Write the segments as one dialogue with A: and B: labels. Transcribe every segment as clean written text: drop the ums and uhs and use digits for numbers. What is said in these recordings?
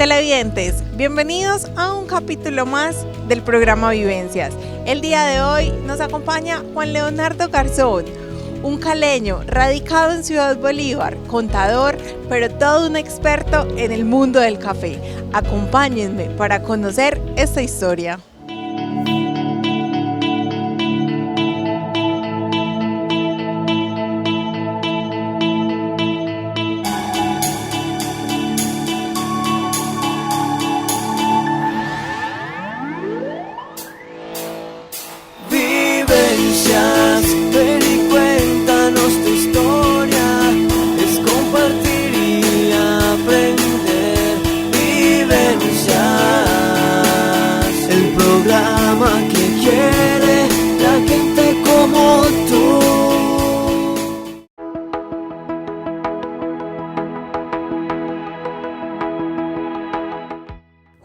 A: Televidentes, bienvenidos a un capítulo más del programa Vivencias. El día de hoy nos acompaña Juan Leonardo Garzón, un caleño radicado en Ciudad Bolívar, contador, pero todo un experto en el mundo del café. Acompáñenme para conocer esta historia.
B: Ven y cuéntanos tu historia, es compartir y aprender. Vivencias, el programa que quiere la gente como tú.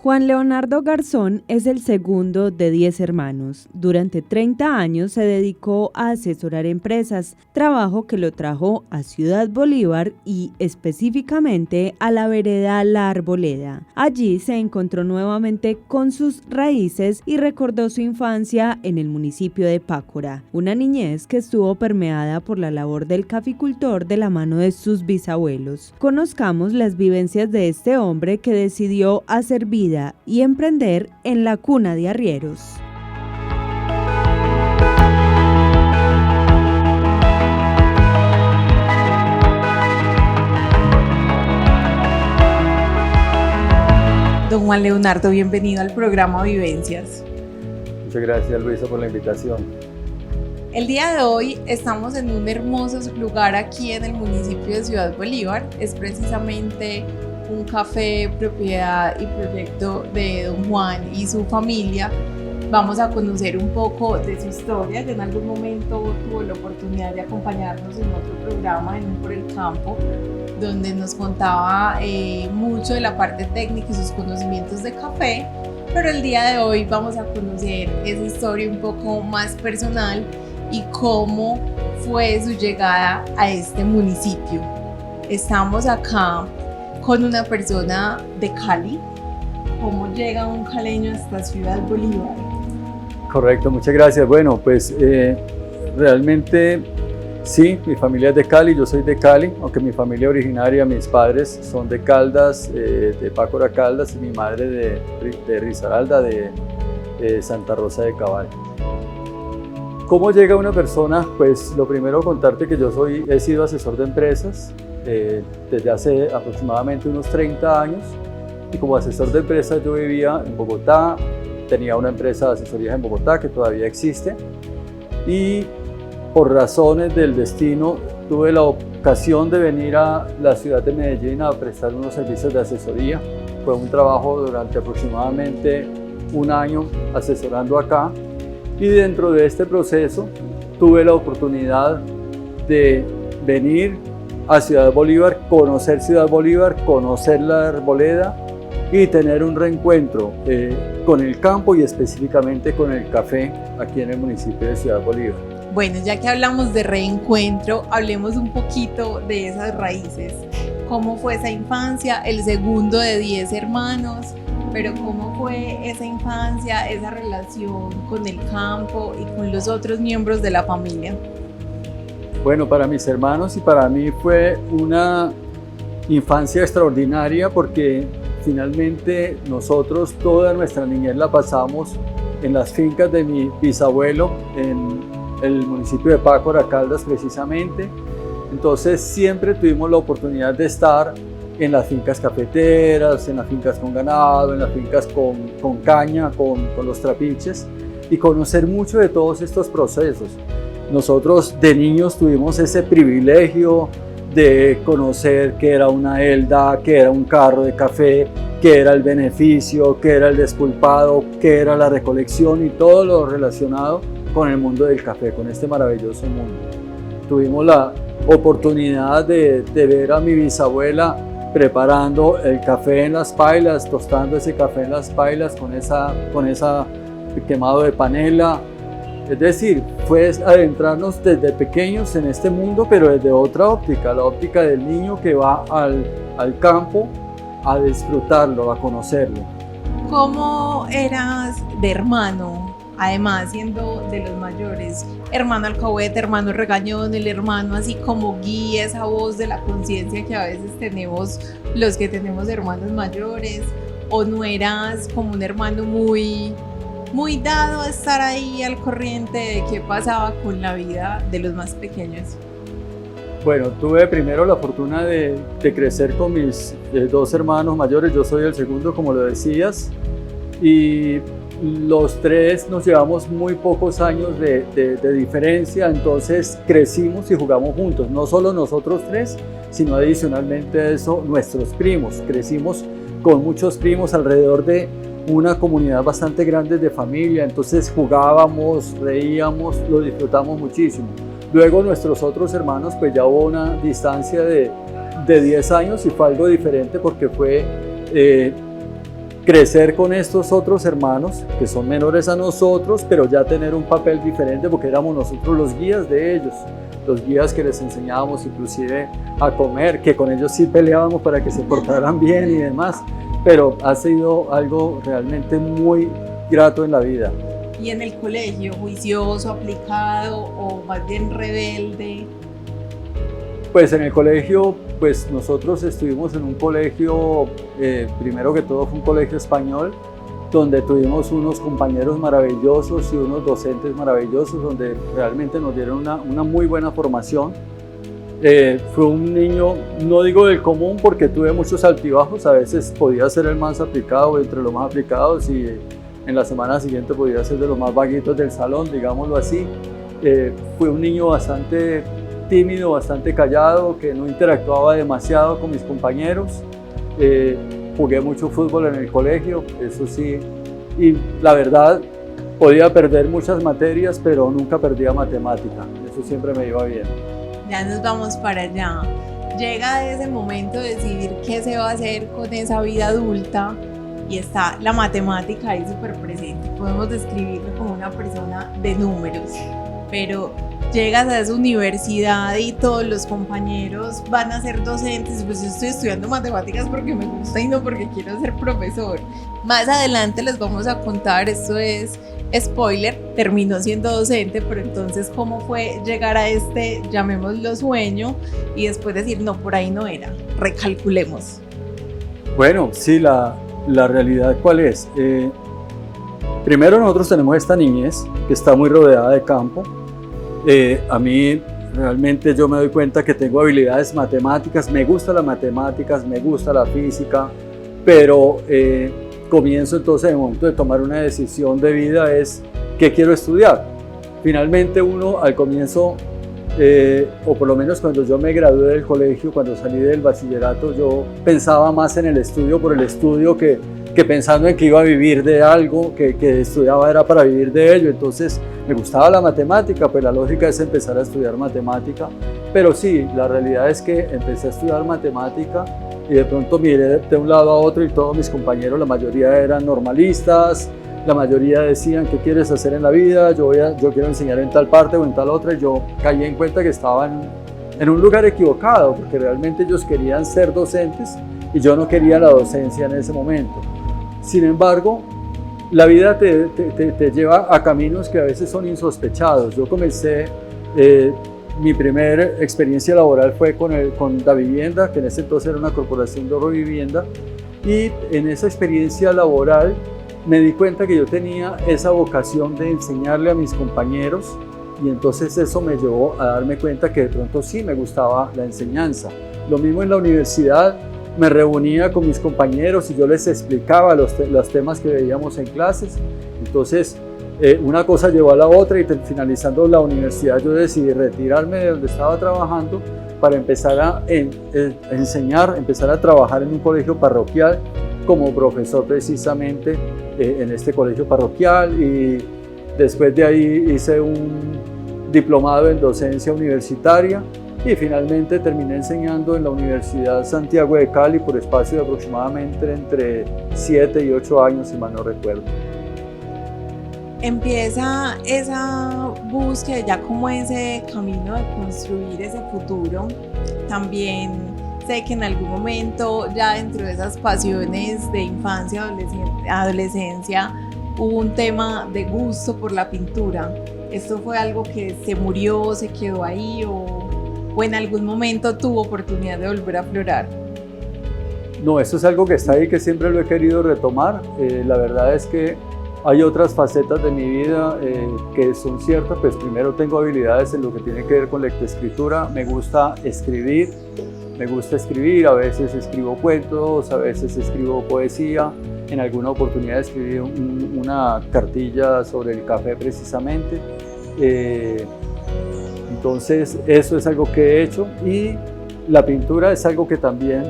C: Juan Leonardo Garzón es el segundo de 10 hermanos. Durante 30 años se dedicó a asesorar empresas, trabajo que lo trajo a Ciudad Bolívar y específicamente a la vereda La Arboleda. Allí se encontró nuevamente con sus raíces y recordó su infancia en el municipio de Pácora, una niñez que estuvo permeada por la labor del caficultor de la mano de sus bisabuelos. Conozcamos las vivencias de este hombre que decidió hacer vida y emprender en la cuna de arrieros.
A: Don Juan Leonardo, bienvenido al programa Vivencias.
D: Muchas gracias, Luisa, por la invitación.
A: El día de hoy estamos en un hermoso lugar aquí en el municipio de Ciudad Bolívar. Es precisamente un café, propiedad y proyecto de don Juan y su familia. Vamos a conocer un poco de su historia. Ya en algún momento tuvo la oportunidad de acompañarnos en otro programa, en Un por el Campo, donde nos contaba mucho de la parte técnica y sus conocimientos de café, pero el día de hoy vamos a conocer esa historia un poco más personal y cómo fue su llegada a este municipio. Estamos acá con una persona de Cali. ¿Cómo llega un caleño hasta Ciudad Bolívar?
D: Correcto, muchas gracias. Bueno, pues realmente sí, mi familia es de Cali, yo soy de Cali, aunque mi familia originaria, mis padres son de Caldas, de Pácora Caldas, y mi madre de Risaralda, de Santa Rosa de Cabal. ¿Cómo llega una persona? Pues lo primero, contarte que he sido asesor de empresas desde hace aproximadamente unos 30 años, y como asesor de empresas yo vivía en Bogotá, tenía una empresa de asesoría en Bogotá que todavía existe, y por razones del destino tuve la ocasión de venir a la ciudad de Medellín a prestar unos servicios de asesoría. Fue un trabajo durante aproximadamente un año asesorando acá, y dentro de este proceso tuve la oportunidad de venir a Ciudad Bolívar, conocer la Arboleda y tener un reencuentro con el campo y específicamente con el café aquí en el municipio de Ciudad Bolívar.
A: Bueno, ya que hablamos de reencuentro, hablemos un poquito de esas raíces. ¿Cómo fue esa infancia? El segundo de 10 hermanos, pero ¿cómo fue esa infancia, esa relación con el campo y con los otros miembros de la familia?
D: Bueno, para mis hermanos y para mí fue una infancia extraordinaria, porque finalmente nosotros toda nuestra niñez la pasamos en las fincas de mi bisabuelo en el municipio de Pácora Caldas precisamente. Entonces siempre tuvimos la oportunidad de estar en las fincas cafeteras, en las fincas con ganado, en las fincas con caña, con los trapiches, y conocer mucho de todos estos procesos. Nosotros de niños tuvimos ese privilegio de conocer qué era una elda, qué era un carro de café, qué era el beneficio, qué era el despulpado, qué era la recolección y todo lo relacionado con el mundo del café, con este maravilloso mundo. Tuvimos la oportunidad de ver a mi bisabuela preparando el café en las pailas, tostando ese café en las pailas con esa quemado de panela. Es decir, fue adentrarnos desde pequeños en este mundo, pero desde otra óptica, la óptica del niño que va al campo a disfrutarlo, a conocerlo.
A: ¿Cómo eras de hermano? Además, siendo de los mayores, hermano alcahuete, hermano regañón, el hermano así como guía, esa voz de la conciencia que a veces tenemos los que tenemos hermanos mayores, o no eras como un hermano muy dado a estar ahí al corriente de qué pasaba con la vida de los más pequeños.
D: Bueno, tuve primero la fortuna de crecer con mis dos hermanos mayores, yo soy el segundo, como lo decías, y los tres nos llevamos muy pocos años de diferencia, entonces crecimos y jugamos juntos, no solo nosotros tres, sino adicionalmente a eso nuestros primos. Crecimos con muchos primos alrededor de una comunidad bastante grande de familia, entonces jugábamos, reíamos, lo disfrutamos muchísimo. Luego nuestros otros hermanos, pues ya hubo una distancia de 10 años y fue algo diferente porque fue crecer con estos otros hermanos que son menores a nosotros, pero ya tener un papel diferente porque éramos nosotros los guías de ellos, los guías que les enseñábamos inclusive a comer, que con ellos sí peleábamos para que se portaran bien y demás, pero ha sido algo realmente muy grato en la vida.
A: ¿Y en el colegio, juicioso, aplicado o más bien rebelde?
D: Pues en el colegio, pues nosotros estuvimos en un colegio, primero que todo fue un colegio español, donde tuvimos unos compañeros maravillosos y unos docentes maravillosos, donde realmente nos dieron una muy buena formación. Fue un niño, no digo del común porque tuve muchos altibajos, a veces podía ser el más aplicado, entre los más aplicados, y en la semana siguiente podía ser de los más vaguitos del salón, digámoslo así. Fue un niño bastante tímido, bastante callado, que no interactuaba demasiado con mis compañeros. Jugué mucho fútbol en el colegio, eso sí, y la verdad podía perder muchas materias, pero nunca perdía matemática, eso siempre me iba bien.
A: Ya nos vamos para allá. Llega ese momento de decidir qué se va a hacer con esa vida adulta y está la matemática ahí súper presente. Podemos describirlo como una persona de números, pero llegas a esa universidad y todos los compañeros van a ser docentes. Pues yo estoy estudiando matemáticas porque me gusta y no porque quiero ser profesor. Más adelante les vamos a contar, esto es spoiler, terminó siendo docente, pero entonces ¿cómo fue llegar a este, llamémoslo, sueño y después decir no, por ahí no era, recalculemos?
D: Bueno, sí, la realidad ¿cuál es? Primero nosotros tenemos esta niñez que está muy rodeada de campo. A mí realmente yo me doy cuenta que tengo habilidades matemáticas, me gustan las matemáticas, me gusta la física, pero comienzo entonces, en el momento de tomar una decisión de vida, es ¿qué quiero estudiar? Finalmente uno al comienzo, o por lo menos cuando yo me gradué del colegio, cuando salí del bachillerato, yo pensaba más en el estudio por el estudio que pensando en que iba a vivir de algo, que estudiaba era para vivir de ello. Entonces me gustaba la matemática, pues la lógica es empezar a estudiar matemática, pero sí, la realidad es que empecé a estudiar matemática y de pronto miré de un lado a otro y todos mis compañeros, la mayoría eran normalistas, la mayoría decían ¿qué quieres hacer en la vida? Yo quiero enseñar en tal parte o en tal otra, y yo caí en cuenta que estaba en un lugar equivocado, porque realmente ellos querían ser docentes y yo no quería la docencia en ese momento. Sin embargo, la vida te lleva a caminos que a veces son insospechados. Yo comencé, mi primera experiencia laboral fue con Davivienda, que en ese entonces era una corporación de Vivienda, y en esa experiencia laboral me di cuenta que yo tenía esa vocación de enseñarle a mis compañeros, y entonces eso me llevó a darme cuenta que de pronto sí me gustaba la enseñanza. Lo mismo en la universidad, me reunía con mis compañeros y yo les explicaba los temas que veíamos en clases. Entonces una cosa llevó a la otra, y finalizando la universidad yo decidí retirarme de donde estaba trabajando para empezar a enseñar, empezar a trabajar en un colegio parroquial como profesor precisamente en este colegio parroquial, y después de ahí hice un diplomado en docencia universitaria y finalmente terminé enseñando en la Universidad Santiago de Cali por espacio de aproximadamente entre 7 y 8 años, si mal no recuerdo.
A: Empieza esa búsqueda, ya como ese camino de construir ese futuro. También sé que en algún momento, ya dentro de esas pasiones de infancia, adolescencia, hubo un tema de gusto por la pintura. ¿Esto fue algo que se murió, se quedó ahí o en algún momento tuvo oportunidad de volver a aflorar?
D: No, esto es algo que está ahí, que siempre lo he querido retomar. La verdad es que hay otras facetas de mi vida que son ciertas. Pues primero tengo habilidades en lo que tiene que ver con lectoescritura. Me gusta escribir, a veces escribo cuentos, a veces escribo poesía. En alguna oportunidad escribí una cartilla sobre el café precisamente. Entonces eso es algo que he hecho, y la pintura es algo que también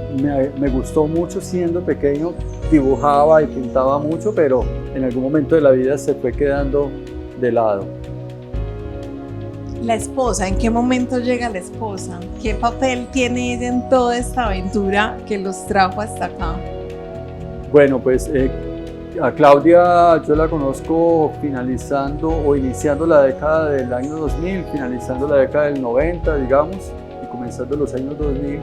D: me gustó mucho. Siendo pequeño dibujaba y pintaba mucho, pero en algún momento de la vida se fue quedando de lado.
A: La esposa, ¿en qué momento llega la esposa? ¿Qué papel tiene ella en toda esta aventura que los trajo hasta acá?
D: Bueno, pues a Claudia yo la conozco finalizando o iniciando la década del año 2000, finalizando la década del 90, digamos, y comenzando los años 2000.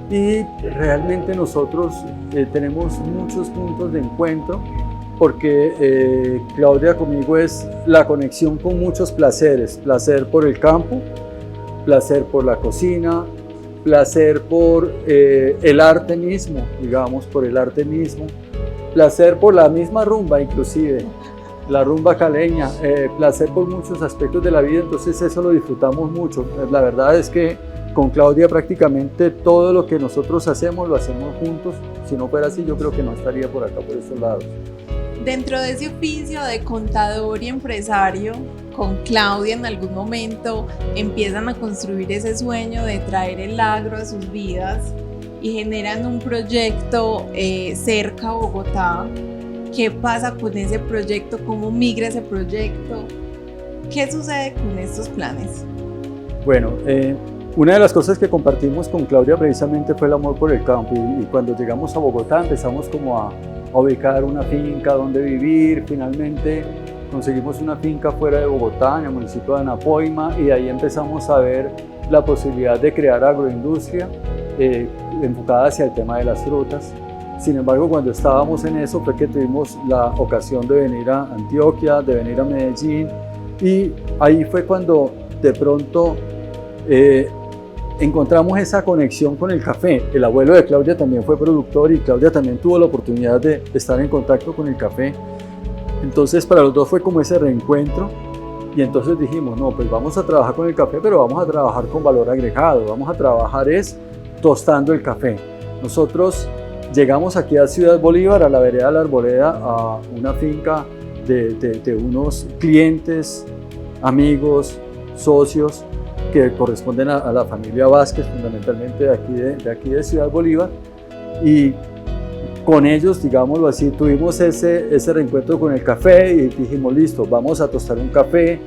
D: Y realmente nosotros tenemos muchos puntos de encuentro, porque Claudia conmigo es la conexión con muchos placeres: placer por el campo, placer por la cocina, placer por el arte mismo, digamos, por el arte mismo, placer por la misma rumba, inclusive la rumba caleña, placer por muchos aspectos de la vida. Entonces eso lo disfrutamos mucho. La verdad es que con Claudia prácticamente todo lo que nosotros hacemos lo hacemos juntos. Si no fuera así, yo creo que no estaría por acá, por esos lados.
A: Dentro de ese oficio de contador y empresario, con Claudia en algún momento empiezan a construir ese sueño de traer el agro a sus vidas y generan un proyecto cerca a Bogotá. ¿Qué pasa con ese proyecto? ¿Cómo migra ese proyecto? ¿Qué sucede con estos planes?
D: Bueno, una de las cosas que compartimos con Claudia precisamente fue el amor por el campo, y cuando llegamos a Bogotá empezamos como a ubicar una finca donde vivir. Finalmente conseguimos una finca fuera de Bogotá, en el municipio de Anapoima, y ahí empezamos a ver la posibilidad de crear agroindustria enfocada hacia el tema de las frutas. Sin embargo, cuando estábamos en eso fue que tuvimos la ocasión de venir a Antioquia, de venir a Medellín, y ahí fue cuando de pronto encontramos esa conexión con el café. El abuelo de Claudia también fue productor, y Claudia también tuvo la oportunidad de estar en contacto con el café. Entonces para los dos fue como ese reencuentro, y entonces dijimos, no, pues vamos a trabajar con el café, pero vamos a trabajar con valor agregado, vamos a trabajar tostando el café. Nosotros llegamos aquí a Ciudad Bolívar, a la vereda de la Arboleda, a una finca de unos clientes, amigos, socios, que corresponden a la familia Vázquez, fundamentalmente de aquí de Ciudad Bolívar, y con ellos, digámoslo así, tuvimos ese reencuentro con el café y dijimos, listo, vamos a tostar un café,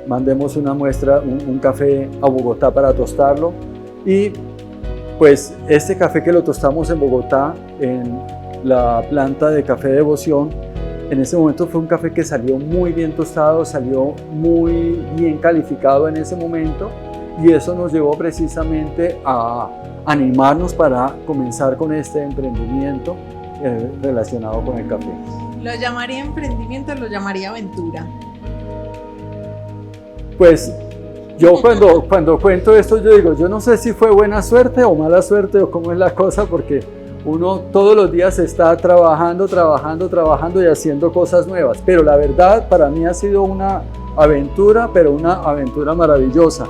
D: mandemos una muestra, un café a Bogotá para tostarlo. Y pues este café que lo tostamos en Bogotá, en la planta de Café Devoción, en ese momento fue un café que salió muy bien tostado, salió muy bien calificado en ese momento, y eso nos llevó precisamente a animarnos para comenzar con este emprendimiento relacionado con el café.
A: ¿Lo llamaría emprendimiento o lo llamaría aventura?
D: Pues yo cuando cuento esto, yo digo, yo no sé si fue buena suerte o mala suerte o cómo es la cosa, porque uno todos los días está trabajando y haciendo cosas nuevas, pero la verdad para mí ha sido una aventura, pero una aventura maravillosa,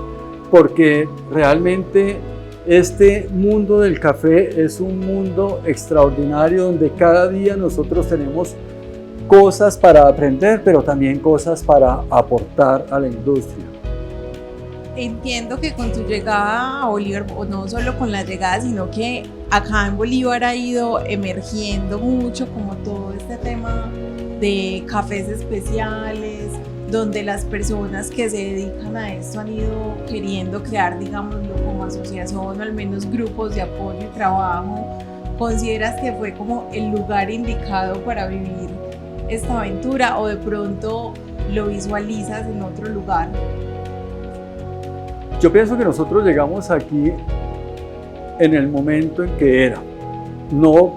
D: porque realmente este mundo del café es un mundo extraordinario, donde cada día nosotros tenemos cosas para aprender, pero también cosas para aportar a la industria.
A: Entiendo que con tu llegada a Bolívar, o no solo con la llegada, sino que acá en Bolívar ha ido emergiendo mucho como todo este tema de cafés especiales, donde las personas que se dedican a esto han ido queriendo crear, digámoslo, como asociación o al menos grupos de apoyo y trabajo. ¿Consideras que fue como el lugar indicado para vivir esta aventura, o de pronto lo visualizas en otro lugar?
D: Yo pienso que nosotros llegamos aquí en el momento en que era. No,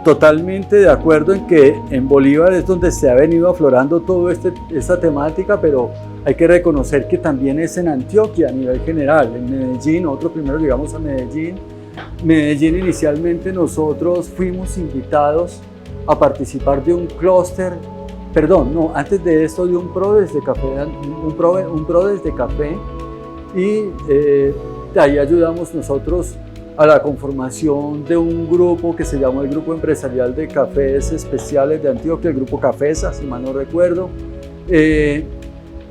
D: totalmente de acuerdo en que en Bolívar es donde se ha venido aflorando toda esta temática, pero hay que reconocer que también es en Antioquia a nivel general. En Medellín, nosotros primero llegamos a Medellín. Medellín, inicialmente nosotros fuimos invitados a participar de un clúster, antes de esto de un PRODES de café, un PRODES de café, y de ahí ayudamos nosotros a la conformación de un grupo que se llamó el Grupo Empresarial de Cafés Especiales de Antioquia, el Grupo Cafesa, si mal no recuerdo.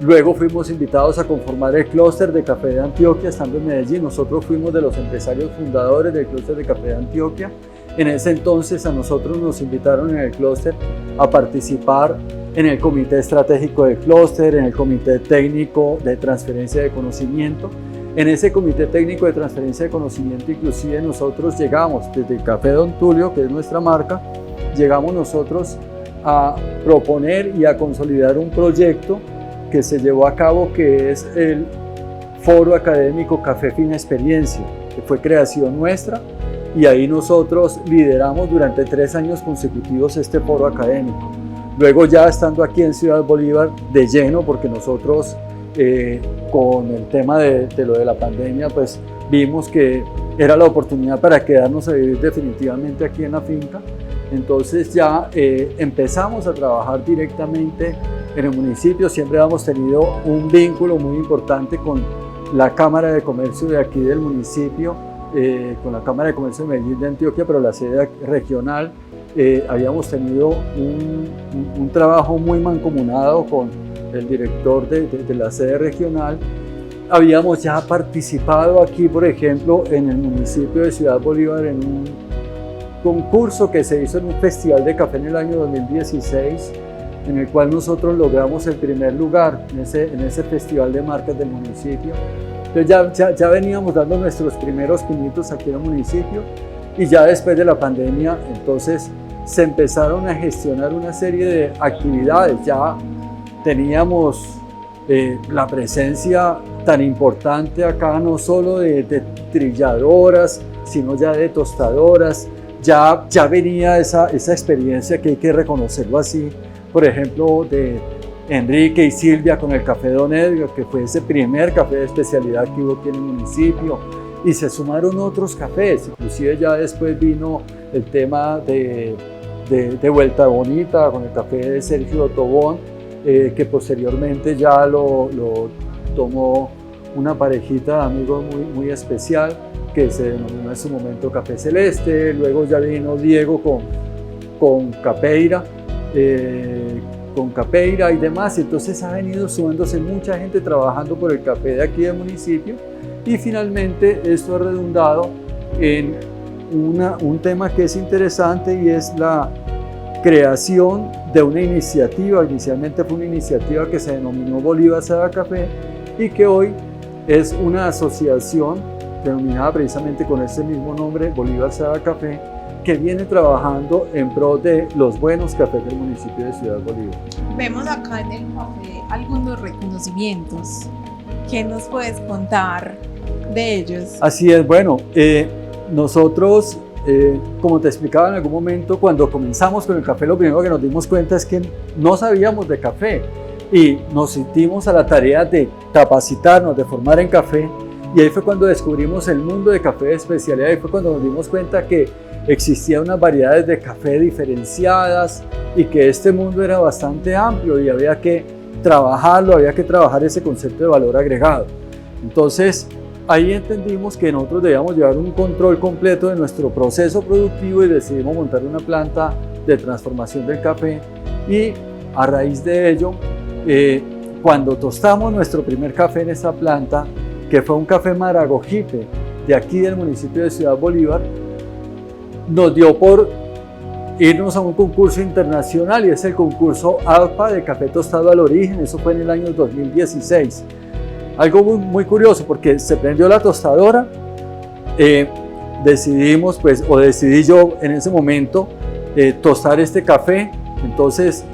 D: Luego fuimos invitados a conformar el clúster de café de Antioquia, estando en Medellín. Nosotros fuimos de los empresarios fundadores del clúster de café de Antioquia. En ese entonces a nosotros nos invitaron en el clúster a participar en el comité estratégico del clúster, en el comité técnico de transferencia de conocimiento. En ese comité técnico de transferencia de conocimiento, inclusive nosotros llegamos desde el Café Don Tulio, que es nuestra marca, llegamos nosotros a proponer y a consolidar un proyecto que se llevó a cabo, que es el Foro Académico Café Fina Experiencia, que fue creación nuestra, y ahí nosotros lideramos durante 3 años consecutivos este foro académico. Luego, ya estando aquí en Ciudad Bolívar de lleno, porque nosotros con el tema de lo de la pandemia, pues vimos que era la oportunidad para quedarnos a vivir definitivamente aquí en la finca. Entonces ya empezamos a trabajar directamente en el municipio. Siempre hemos tenido un vínculo muy importante con la Cámara de Comercio de aquí del municipio, con la Cámara de Comercio de Medellín de Antioquia, pero la sede regional. Habíamos tenido un trabajo muy mancomunado con el director de la sede regional. Habíamos ya participado aquí, por ejemplo, en el municipio de Ciudad Bolívar en un concurso que se hizo en un festival de café en el año 2016, en el cual nosotros logramos el primer lugar en ese festival de marcas del municipio. Entonces ya veníamos dando nuestros primeros pinitos aquí en el municipio, y ya después de la pandemia entonces se empezaron a gestionar una serie de actividades. Ya teníamos la presencia tan importante acá, no solo de trilladoras, sino ya de tostadoras. Ya venía esa experiencia, que hay que reconocerlo así, por ejemplo, de Enrique y Silvia con el Café Don Edgar, que fue ese primer café de especialidad que hubo aquí en el municipio, y se sumaron otros cafés. Inclusive ya después vino el tema de Vuelta Bonita con el café de Sergio Tobón, que posteriormente ya lo tomó una parejita de amigos muy especial, que se denominó en su momento Café Celeste. Luego ya vino Diego con Capeira, y demás. Entonces ha venido sumándose mucha gente trabajando por el café de aquí del municipio, y finalmente esto ha redundado en un tema que es interesante, y es la creación de una iniciativa. Inicialmente fue una iniciativa que se denominó Bolívar Sabe a Café, y que hoy es una asociación denominada precisamente con ese mismo nombre, Bolívar Sabe a Café, que viene trabajando en pro de los buenos cafés del municipio de Ciudad Bolívar.
A: Vemos acá en el café algunos reconocimientos. ¿Qué nos puedes contar de ellos?
D: Así es, bueno, nosotros, como te explicaba en algún momento, cuando comenzamos con el café, lo primero que nos dimos cuenta es que no sabíamos de café, y nos sentimos a la tarea de capacitarnos, de formar en café. Y ahí fue cuando descubrimos el mundo de café de especialidad, y fue cuando nos dimos cuenta que existían unas variedades de café diferenciadas, y que este mundo era bastante amplio y había que trabajarlo, había que trabajar ese concepto de valor agregado. Entonces ahí entendimos que nosotros debíamos llevar un control completo de nuestro proceso productivo, y decidimos montar una planta de transformación del café. Y a raíz de ello, cuando tostamos nuestro primer café en esa planta, que fue un café Maragogipe de aquí del municipio de Ciudad Bolívar, nos dio por irnos a un concurso internacional, y es el concurso ALPA de café tostado al origen. Eso fue en el año 2016. Algo muy curioso, porque se prendió la tostadora, decidí yo en ese momento tostar este café. Entonces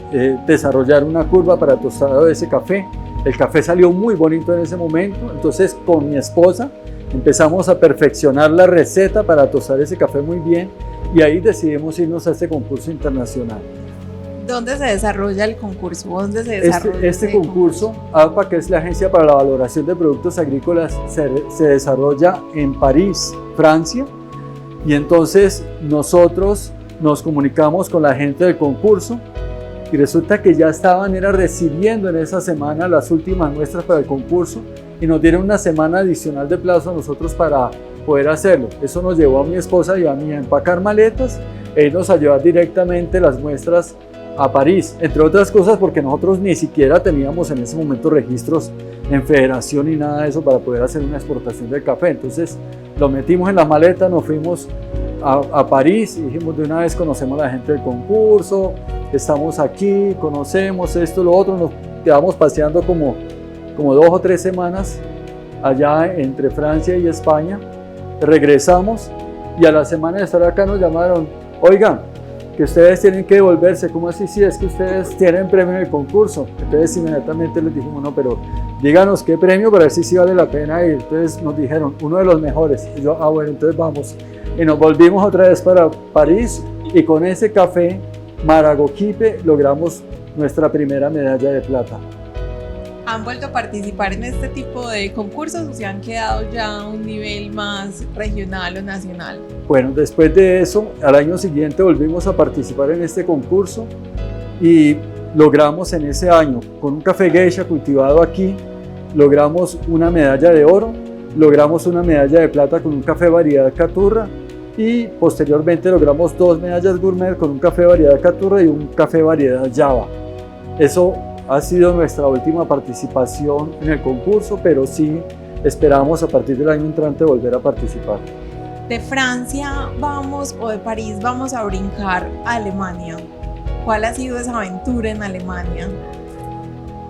D: desarrollar una curva para tostado de ese café. El café salió muy bonito en ese momento. Entonces con mi esposa empezamos a perfeccionar la receta para tostar ese café muy bien y ahí decidimos irnos a este concurso internacional.
A: ¿Dónde se desarrolla el concurso? ¿Dónde se desarrolla
D: Este concurso, APA, que es la Agencia para la Valoración de Productos Agrícolas, se desarrolla en París, Francia, y entonces nosotros nos comunicamos con la gente del concurso y resulta que ya estaban recibiendo en esa semana las últimas muestras para el concurso y nos dieron una semana adicional de plazo a nosotros para poder hacerlo. Eso nos llevó a mi esposa y a mí a empacar maletas e irnos a llevar directamente las muestras a París, entre otras cosas porque nosotros ni siquiera teníamos en ese momento registros en federación ni nada de eso para poder hacer una exportación del café. Entonces lo metimos en la maleta, nos fuimos a París y dijimos de una vez conocemos a la gente del concurso, estamos aquí, conocemos esto, lo otro, nos quedamos paseando como 2 o 3 semanas allá entre Francia y España, regresamos y a la semana de estar acá nos llamaron, oigan, que ustedes tienen que devolverse. ¿Cómo así? Sí, es que ustedes tienen premio en el concurso. Entonces inmediatamente les dijimos, no, pero díganos qué premio para ver si sí vale la pena ir. Entonces nos dijeron, uno de los mejores. Y yo, bueno, entonces vamos. Y nos volvimos otra vez para París y con ese café Maragoquipe logramos nuestra primera medalla de plata.
A: ¿Han vuelto a participar en este tipo de concursos o se han quedado ya a un nivel más regional o nacional?
D: Bueno, después de eso, al año siguiente volvimos a participar en este concurso y logramos en ese año, con un café geisha cultivado aquí, logramos una medalla de oro, logramos una medalla de plata con un café variedad caturra y posteriormente logramos 2 medallas gourmet con un café variedad caturra y un café variedad java. Eso ha sido nuestra última participación en el concurso, pero sí esperamos a partir del año entrante volver a participar.
A: De Francia vamos o de París vamos a brincar a Alemania. ¿Cuál ha sido esa aventura en Alemania?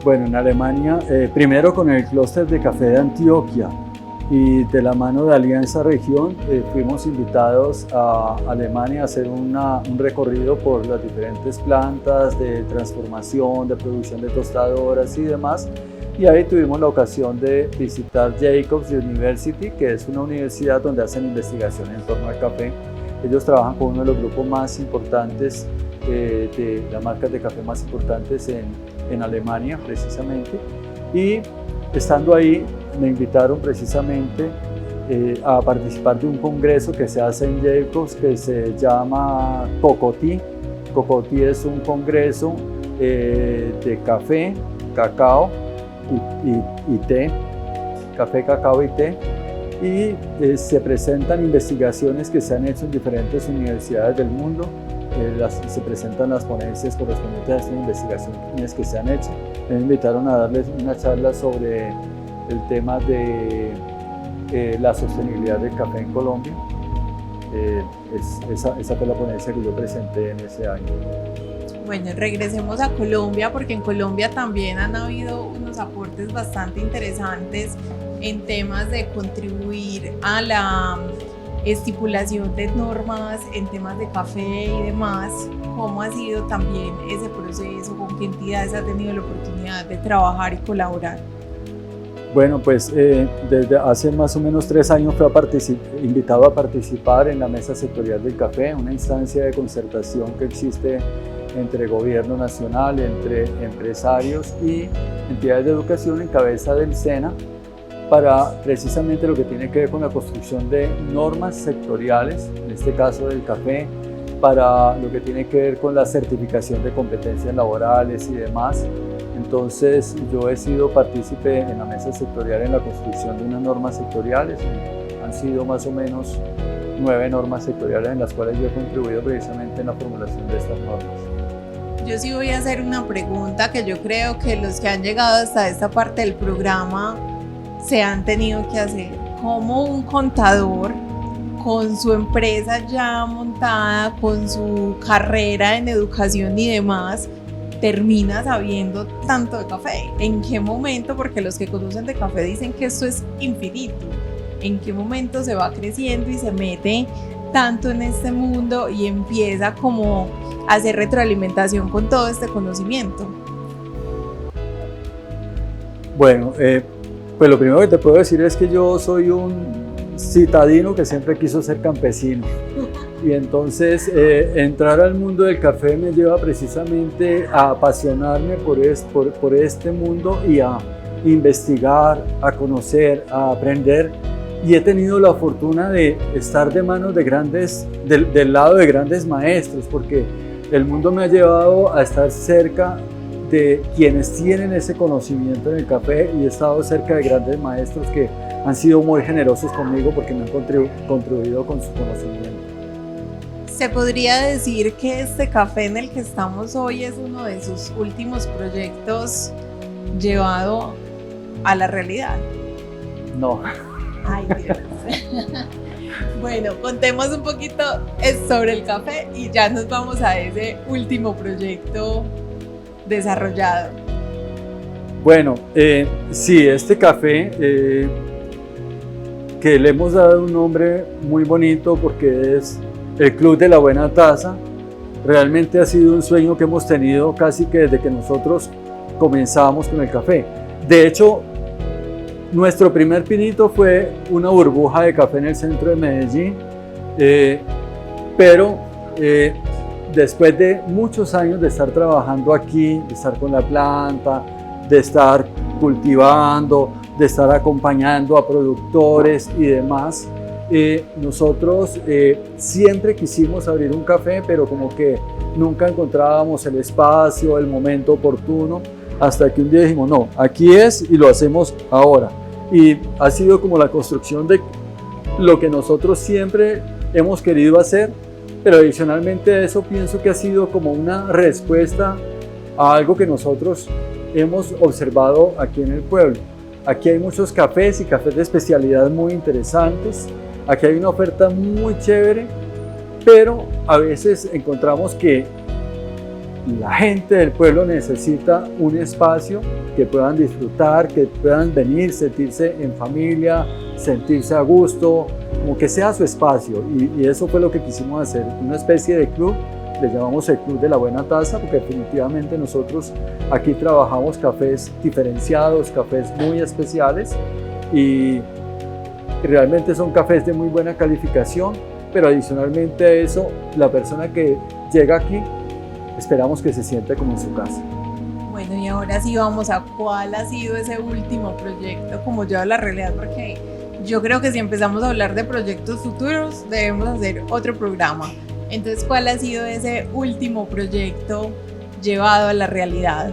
D: Bueno, en Alemania, primero con el clúster de café de Antioquia y de la mano de Alianza Región fuimos invitados a Alemania a hacer un recorrido por las diferentes plantas de transformación, de producción de tostadoras y demás. Y ahí tuvimos la ocasión de visitar Jacobs University, que es una universidad donde hacen investigación en torno al café. Ellos trabajan con uno de los grupos más importantes, de las marcas de café más importantes en Alemania, precisamente. Y estando ahí, me invitaron precisamente a participar de un congreso que se hace en Jacobs que se llama Cocotí. Cocotí es un congreso de café, cacao y té, café, cacao y té, y se presentan investigaciones que se han hecho en diferentes universidades del mundo, se presentan las ponencias correspondientes a estas investigaciones que se han hecho. Me invitaron a darles una charla sobre el tema de la sostenibilidad del café en Colombia. Esa fue la ponencia que yo presenté en ese año.
A: Bueno, regresemos a Colombia porque en Colombia también han habido unos aportes bastante interesantes en temas de contribuir a la estipulación de normas en temas de café y demás. ¿Cómo ha sido también ese proceso? ¿Con qué entidades ha tenido la oportunidad de trabajar y colaborar?
D: Bueno, pues desde hace más o menos 3 años fui invitado a participar en la Mesa Sectorial del Café, una instancia de concertación que existe entre gobierno nacional, entre empresarios y entidades de educación en cabeza del SENA, para precisamente lo que tiene que ver con la construcción de normas sectoriales, en este caso del café, para lo que tiene que ver con la certificación de competencias laborales y demás. Entonces yo he sido partícipe en la mesa sectorial en la construcción de unas normas sectoriales. Han sido más o menos 9 normas sectoriales en las cuales yo he contribuido precisamente en la formulación de estas normas.
A: Yo sí voy a hacer una pregunta que yo creo que los que han llegado hasta esta parte del programa se han tenido que hacer. ¿Cómo un contador con su empresa ya montada, con su carrera en educación y demás, termina sabiendo tanto de café? ¿En qué momento? Porque los que conocen de café dicen que esto es infinito. ¿En qué momento se va creciendo y se mete tanto en este mundo y empieza como a hacer retroalimentación con todo este conocimiento?
D: Bueno, pues lo primero que te puedo decir es que yo soy un citadino que siempre quiso ser campesino. Y entonces entrar al mundo del café me lleva precisamente a apasionarme por este mundo y a investigar, a conocer, a aprender. Y he tenido la fortuna de estar de manos de del lado de grandes maestros, porque el mundo me ha llevado a estar cerca de quienes tienen ese conocimiento en el café, y he estado cerca de grandes maestros que han sido muy generosos conmigo porque me han contribuido con su conocimiento.
A: ¿Se podría decir que este café en el que estamos hoy es uno de sus últimos proyectos llevado a la realidad?
D: No.
A: Ay, Dios. Bueno, contemos un poquito sobre el café y ya nos vamos a ese último proyecto desarrollado.
D: Bueno, sí, este café que le hemos dado un nombre muy bonito porque es el Club de la Buena Taza. Realmente ha sido un sueño que hemos tenido casi que desde que nosotros comenzamos con el café. De hecho, nuestro primer pinito fue una burbuja de café en el centro de Medellín, pero después de muchos años de estar trabajando aquí, de estar con la planta, de estar cultivando, de estar acompañando a productores y demás, nosotros siempre quisimos abrir un café, pero como que nunca encontrábamos el espacio, el momento oportuno, hasta que un día dijimos, no, aquí es y lo hacemos ahora. Y ha sido como la construcción de lo que nosotros siempre hemos querido hacer, pero adicionalmente a eso pienso que ha sido como una respuesta a algo que nosotros hemos observado aquí en el pueblo. Aquí hay muchos cafés y cafés de especialidad muy interesantes, aquí hay una oferta muy chévere, pero a veces encontramos que la gente del pueblo necesita un espacio que puedan disfrutar, que puedan venir, sentirse en familia, sentirse a gusto, como que sea su espacio, y eso fue lo que quisimos hacer, una especie de club. Le llamamos el Club de la Buena Taza porque definitivamente nosotros aquí trabajamos cafés diferenciados, cafés muy especiales, y realmente son cafés de muy buena calificación, pero adicionalmente a eso, la persona que llega aquí esperamos que se sienta como en su casa.
A: Bueno, y ahora sí vamos a cuál ha sido ese último proyecto como lleva a la realidad, porque yo creo que si empezamos a hablar de proyectos futuros debemos hacer otro programa. Entonces, ¿cuál ha sido ese último proyecto llevado a la realidad?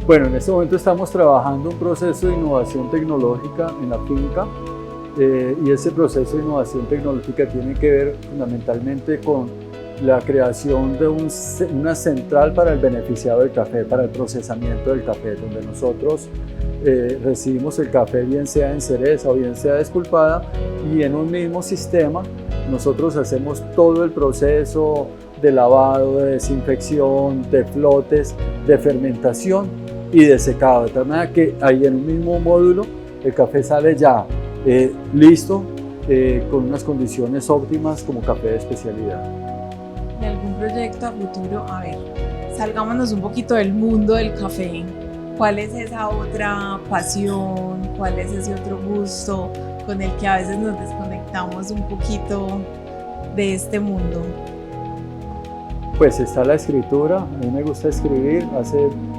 D: Bueno, en este momento estamos trabajando un proceso de innovación tecnológica en la finca, y ese proceso de innovación tecnológica tiene que ver fundamentalmente con la creación de una central para el beneficiado del café, para el procesamiento del café, donde nosotros recibimos el café bien sea en cereza o bien sea despulpada, y en un mismo sistema nosotros hacemos todo el proceso de lavado, de desinfección, de flotes, de fermentación y de secado, de tal manera que ahí en un mismo módulo el café sale ya listo, con unas condiciones óptimas como café de especialidad.
A: ¿De algún proyecto a futuro? A ver, salgámonos un poquito del mundo del café. ¿Cuál es esa otra pasión? ¿Cuál es ese otro gusto con el que a veces nos desconectamos un poquito de este mundo?
D: Pues está la escritura. A mí me gusta escribir,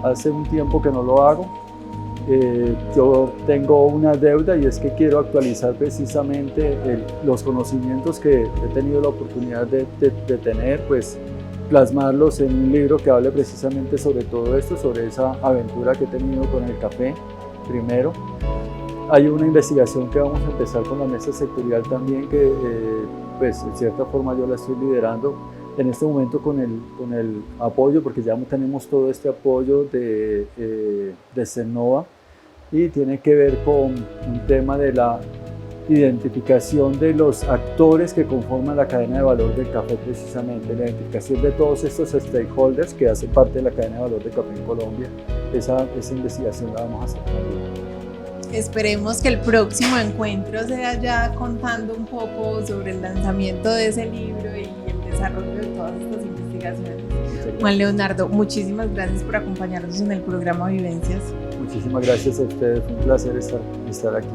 D: hace un tiempo que no lo hago. Yo tengo una deuda, y es que quiero actualizar precisamente los conocimientos que he tenido la oportunidad de tener, pues plasmarlos en un libro que hable precisamente sobre todo esto, sobre esa aventura que he tenido con el café primero. Hay una investigación que vamos a empezar con la mesa sectorial también, que pues en cierta forma yo la estoy liderando en este momento con el apoyo, porque ya tenemos todo este apoyo de Cernova, y tiene que ver con un tema de la identificación de los actores que conforman la cadena de valor del café, precisamente la identificación de todos estos stakeholders que hacen parte de la cadena de valor del café en Colombia. Esa investigación la vamos a hacer también.
A: Esperemos que el próximo encuentro sea ya contando un poco sobre el lanzamiento de ese libro y el desarrollo de todas estas investigaciones. Juan Leonardo, muchísimas gracias por acompañarnos en el programa Vivencias.
D: Muchísimas gracias a ustedes, fue un placer estar aquí.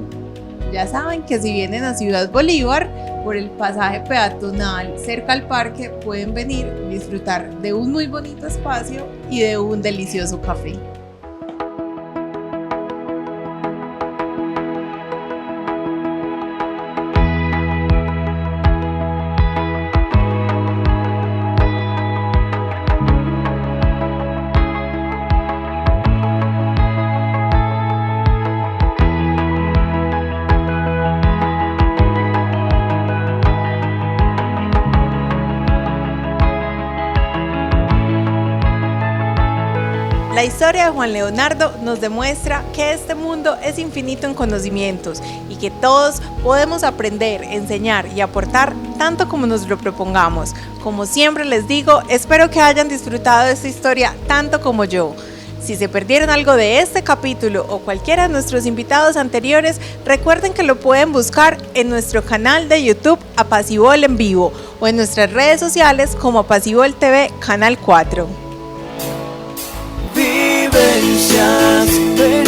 A: ya saben que si vienen a Ciudad Bolívar, por el pasaje peatonal cerca al parque, pueden venir a disfrutar de un muy bonito espacio y de un delicioso café. La historia de Juan Leonardo nos demuestra que este mundo es infinito en conocimientos y que todos podemos aprender, enseñar y aportar tanto como nos lo propongamos. Como siempre les digo, espero que hayan disfrutado de esta historia tanto como yo. Si se perdieron algo de este capítulo o cualquiera de nuestros invitados anteriores, recuerden que lo pueden buscar en nuestro canal de YouTube Apacibol en Vivo o en nuestras redes sociales como Apacibol TV Canal 4.
B: Vivencias.